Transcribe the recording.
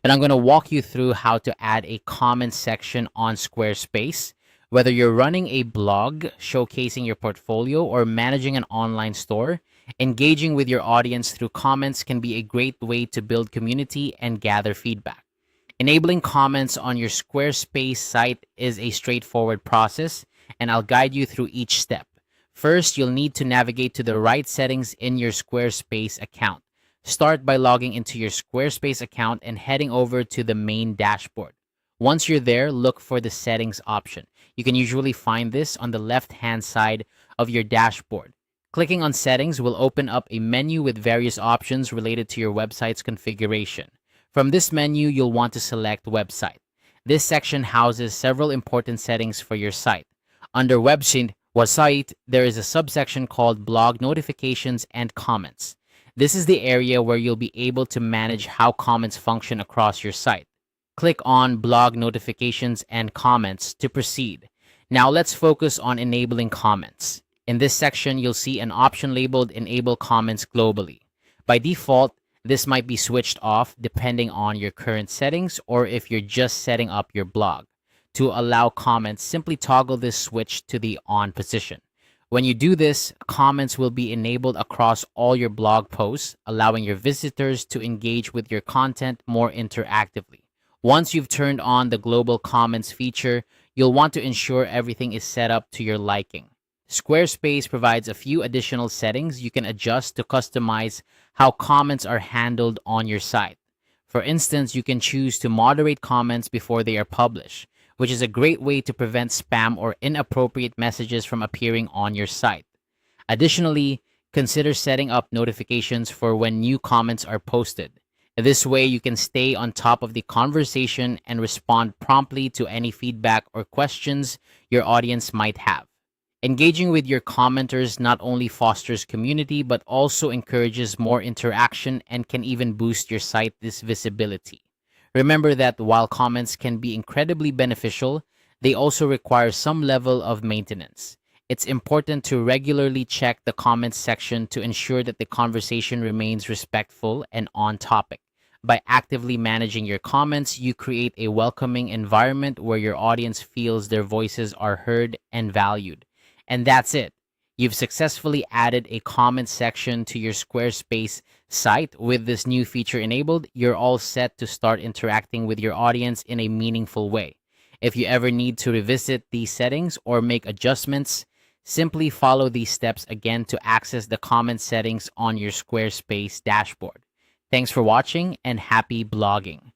and I'm going to walk you through how to add a comment section on Squarespace. Whether you're running a blog, showcasing your portfolio, or managing an online store, engaging with your audience through comments can be a great way to build community and gather feedback. Enabling comments on your Squarespace site is a straightforward process, and I'll guide you through each step. First, you'll need to navigate to the right settings in your Squarespace account. Start by logging into your Squarespace account and heading over to the main dashboard. Once you're there, look for the settings option. You can usually find this on the left-hand side of your dashboard. Clicking on settings will open up a menu with various options related to your website's configuration. From this menu, you'll want to select Website. This section houses several important settings for your site. Under Website, there is a subsection called Blog Notifications and Comments. This is the area where you'll be able to manage how comments function across your site. Click on Blog Notifications and Comments to proceed. Now let's focus on enabling comments. In this section, you'll see an option labeled Enable Comments Globally. By default, this might be switched off depending on your current settings or if you're just setting up your blog. To allow comments, simply toggle this switch to the on position. When you do this, comments will be enabled across all your blog posts, allowing your visitors to engage with your content more interactively. Once you've turned on the global comments feature, you'll want to ensure everything is set up to your liking. Squarespace provides a few additional settings you can adjust to customize how comments are handled on your site. For instance, you can choose to moderate comments before they are published, which is a great way to prevent spam or inappropriate messages from appearing on your site. Additionally, consider setting up notifications for when new comments are posted. This way, you can stay on top of the conversation and respond promptly to any feedback or questions your audience might have. Engaging with your commenters not only fosters community but also encourages more interaction and can even boost your site's visibility. Remember that while comments can be incredibly beneficial, they also require some level of maintenance. It's important to regularly check the comments section to ensure that the conversation remains respectful and on topic. By actively managing your comments, you create a welcoming environment where your audience feels their voices are heard and valued. And that's it. You've successfully added a comment section to your Squarespace site. With this new feature enabled, you're all set to start interacting with your audience in a meaningful way. If you ever need to revisit these settings or make adjustments, simply follow these steps again to access the comment settings on your Squarespace dashboard. Thanks for watching and happy blogging.